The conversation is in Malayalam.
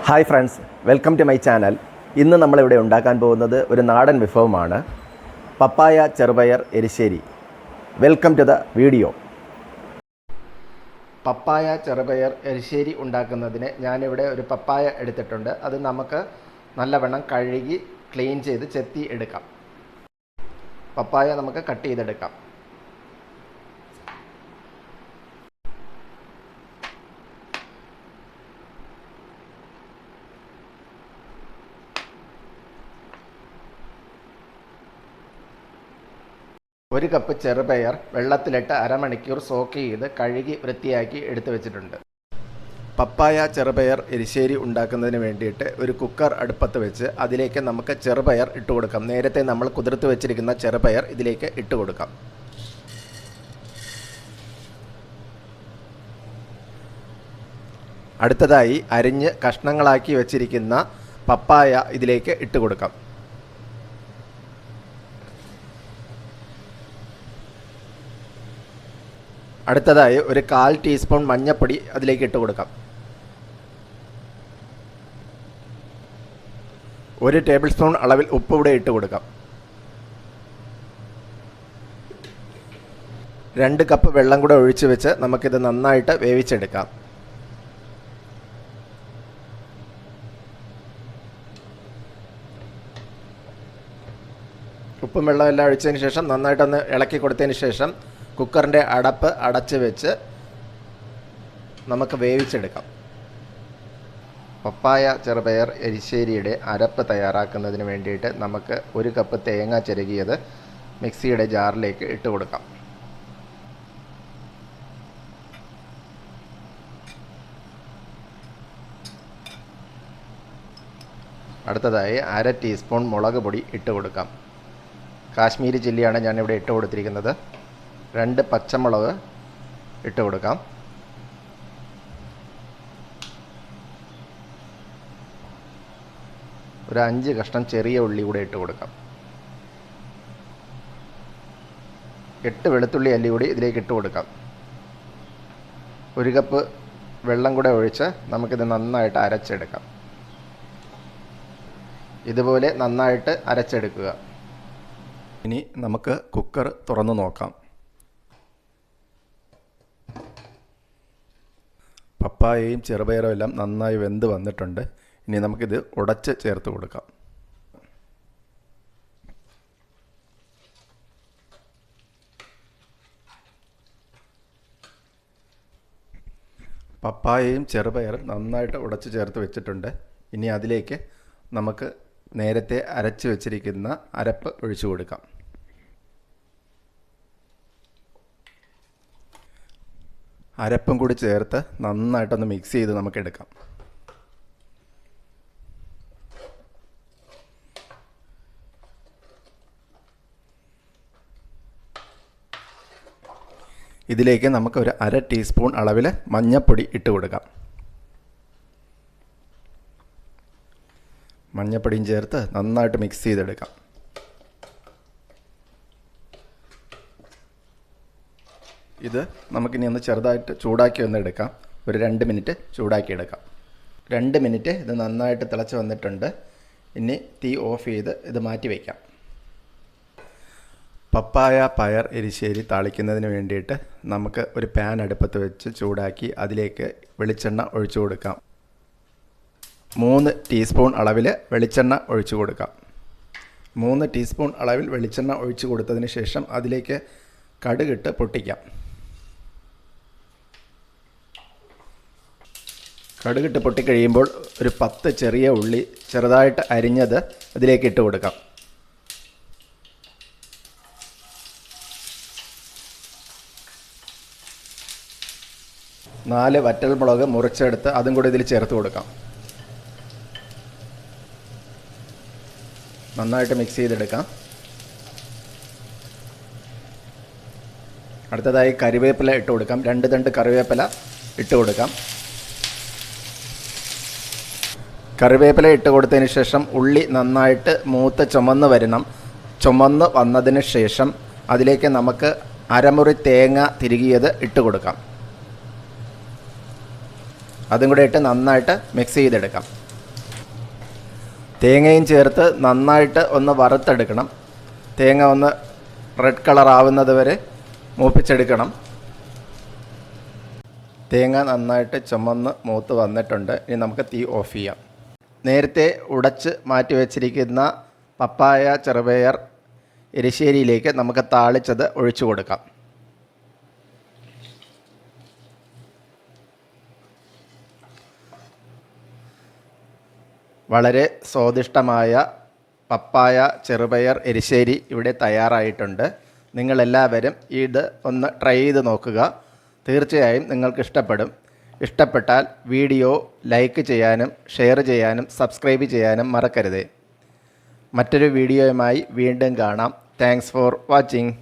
Hi friends, welcome to my channel. ഇന്ന് നമ്മളിവിടെ ഉണ്ടാക്കാൻ പോകുന്നത് ഒരു നാടൻ വിഭവമാണ്, പപ്പായ ചെറുപയർ erissery. Welcome to the video. പപ്പായ ചെറുപയർ എരിശ്ശേരി ഉണ്ടാക്കുന്നതിന് ഞാനിവിടെ ഒരു പപ്പായ എടുത്തിട്ടുണ്ട്. അത് നമുക്ക് നല്ലവണ്ണം കഴുകി ക്ലീൻ ചെയ്ത് ചെത്തി എടുക്കാം. പപ്പായ നമുക്ക് കട്ട് ചെയ്തെടുക്കാം. ഒരു കപ്പ് ചെറുപയർ വെള്ളത്തിലിട്ട് അരമണിക്കൂർ സോക്ക് ചെയ്ത് കഴുകി വൃത്തിയാക്കി എടുത്തു വെച്ചിട്ടുണ്ട്. പപ്പായ ചെറുപയർ എരിശ്ശേരി ഉണ്ടാക്കുന്നതിന് വേണ്ടിയിട്ട് ഒരു കുക്കർ അടുപ്പത്ത് വെച്ച് അതിലേക്ക് നമുക്ക് ചെറുപയർ ഇട്ട് കൊടുക്കാം. നേരത്തെ നമ്മൾ കുതിർത്ത് വെച്ചിരിക്കുന്ന ചെറുപയർ ഇതിലേക്ക് ഇട്ട് കൊടുക്കാം. അടുത്തതായി അരിഞ്ഞ് കഷ്ണങ്ങളാക്കി വെച്ചിരിക്കുന്ന പപ്പായ ഇതിലേക്ക് ഇട്ട് കൊടുക്കാം. അടുത്തതായി ഒരു 1/4 ടീസ്പൂൺ മഞ്ഞൾപ്പൊടി അതിലേക്ക് ഇട്ട് കൊടുക്കാം. 1 ടേബിൾ സ്പൂൺ അളവിൽ ഉപ്പ് കൂടെ ഇട്ട് കൊടുക്കാം. 2 കപ്പ് വെള്ളം കൂടെ ഒഴിച്ച് വെച്ച് നമുക്കിത് നന്നായിട്ട് വേവിച്ചെടുക്കാം. ഉപ്പും വെള്ളം എല്ലാം ഒഴിച്ചതിന് ശേഷം നന്നായിട്ടൊന്ന് ഇളക്കി കൊടുത്തതിന് ശേഷം കുക്കറിൻ്റെ അടപ്പ് അടച്ച് വെച്ച് നമുക്ക് വേവിച്ചെടുക്കാം. പപ്പായ ചെറുപയർ എരിശ്ശേരിയുടെ അരപ്പ് തയ്യാറാക്കുന്നതിന് വേണ്ടിയിട്ട് നമുക്ക് 1 കപ്പ് തേങ്ങ ചിരകിയത് മിക്സിയുടെ ജാറിലേക്ക് ഇട്ട് കൊടുക്കാം. അടുത്തതായി 1/2 ടീസ്പൂൺ മുളക് പൊടി ഇട്ട് കൊടുക്കാം. കാശ്മീരി ചില്ലിയാണ് ഞാനിവിടെ ഇട്ട് കൊടുത്തിരിക്കുന്നത്. 2 പച്ചമുളക് ഇട്ട് കൊടുക്കാം. ഒരു 5 കഷ്ണം ചെറിയ ഉള്ളി കൂടെ ഇട്ട് കൊടുക്കാം. 8 വെളുത്തുള്ളി അല്ലി കൂടി ഇതിലേക്ക് ഇട്ട് കൊടുക്കാം. 1 കപ്പ് വെള്ളം കൂടെ ഒഴിച്ച് നമുക്കിത് നന്നായിട്ട് അരച്ചെടുക്കാം. ഇതുപോലെ നന്നായിട്ട് അരച്ചെടുക്കുക. ഇനി നമുക്ക് കുക്കർ തുറന്നു നോക്കാം. പപ്പായയും ചെറുപയറും എല്ലാം നന്നായി വെന്ത് വന്നിട്ടുണ്ട്. ഇനി നമുക്കിത് ഉടച്ച് ചേർത്ത് കൊടുക്കാം. പപ്പായയും ചെറുപയറും നന്നായിട്ട് ഉടച്ച് ചേർത്ത് വെച്ചിട്ടുണ്ട്. ഇനി അതിലേക്ക് നമുക്ക് നേരത്തെ അരച്ച് വെച്ചിരിക്കുന്ന അരപ്പ് ഒഴിച്ചു കൊടുക്കാം. അരപ്പും കൂടി ചേർത്ത് നന്നായിട്ടൊന്ന് മിക്സ് ചെയ്ത് നമുക്ക് എടുക്കാം. ഇതിലേക്ക് നമുക്ക് ഒരു 1/2 ടീസ്പൂൺ അളവിൽ മഞ്ഞൾപ്പൊടി ഇട്ട് കൊടുക്കാം. മഞ്ഞൾപ്പൊടിയും ചേർത്ത് നന്നായിട്ട് മിക്സ് ചെയ്തെടുക്കാം. ഇത് നമുക്കിനി ഒന്ന് ചെറുതായിട്ട് ചൂടാക്കി ഒന്ന് എടുക്കാം. ഒരു 2 മിനിറ്റ് ചൂടാക്കി എടുക്കാം. 2 മിനിറ്റ് ഇത് നന്നായിട്ട് തിളച്ച് വന്നിട്ടുണ്ട്. ഇനി തീ ഓഫ് ചെയ്ത് ഇത് മാറ്റി വയ്ക്കാം. പപ്പായ പയർ എരിശ്ശേരി താളിക്കുന്നതിന് വേണ്ടിയിട്ട് നമുക്ക് ഒരു പാൻ അടുപ്പത്ത് വെച്ച് ചൂടാക്കി അതിലേക്ക് വെളിച്ചെണ്ണ ഒഴിച്ചു കൊടുക്കാം. 3 ടീസ്പൂൺ അളവിൽ വെളിച്ചെണ്ണ ഒഴിച്ചു കൊടുക്കാം. 3 ടീസ്പൂൺ അളവിൽ വെളിച്ചെണ്ണ ഒഴിച്ചു കൊടുത്തതിന് ശേഷം അതിലേക്ക് കടുകിട്ട് പൊട്ടിക്കാം. കടുകിട്ട് പൊട്ടിക്കഴിയുമ്പോൾ ഒരു 10 ചെറിയ ഉള്ളി ചെറുതായിട്ട് അരിഞ്ഞത് അതിലേക്ക് ഇട്ട് കൊടുക്കാം. 4 വറ്റൽമുളക് മുറിച്ചെടുത്ത് അതും കൂടി ഇതിൽ ചേർത്ത് കൊടുക്കാം. നന്നായിട്ട് മിക്സ് ചെയ്തെടുക്കാം. അടുത്തതായി കറിവേപ്പില ഇട്ട് കൊടുക്കാം. 2 തണ്ട് കറിവേപ്പില ഇട്ട് കൊടുക്കാം. കറിവേപ്പില ഇട്ട് കൊടുത്തതിന് ശേഷം ഉള്ളി നന്നായിട്ട് മൂത്ത് ചുമന്ന് വന്നതിന് ശേഷം അതിലേക്ക് നമുക്ക് അരമുറി തേങ്ങ തിരുകിയത് ഇട്ട് കൊടുക്കാം. അതും കൂടെ ഇട്ട് നന്നായിട്ട് മിക്സ് ചെയ്തെടുക്കാം. തേങ്ങയും ചേർത്ത് നന്നായിട്ട് ഒന്ന് വറുത്തെടുക്കണം. തേങ്ങ ഒന്ന് റെഡ് കളർ ആവുന്നത് വരെ മൂപ്പിച്ചെടുക്കണം. തേങ്ങ നന്നായിട്ട് ചുമന്ന് മൂത്ത് വന്നിട്ടുണ്ട്. ഇനി നമുക്ക് തീ ഓഫ് ചെയ്യാം. നേരത്തെ ഉടച്ച് മാറ്റി വച്ചിരിക്കുന്ന പപ്പായ, ചെറുപയർ, എരിശ്ശേരിയിലേക്ക് നമുക്ക് താളിച്ചത് ഒഴിച്ചു കൊടുക്കാം. വളരെ സ്വാദിഷ്ടമായ പപ്പായ, ചെറുപയർ, എരിശ്ശേരി ഇവിടെ തയ്യാറായിട്ടുണ്ട്. നിങ്ങളെല്ലാവരും ഇത് ഒന്ന് ട്രൈ ചെയ്ത് നോക്കുക. തീർച്ചയായും നിങ്ങൾക്ക് ഇഷ്ടപ്പെടും. ഇഷ്ടപ്പെട്ടാൽ വീഡിയോ ലൈക്ക് ചെയ്യാനും ഷെയർ ചെയ്യാനും സബ്സ്ക്രൈബ് ചെയ്യാനും മറക്കരുത്. മറ്റൊരു വീഡിയോയുമായി വീണ്ടും കാണാം. Thanks for watching.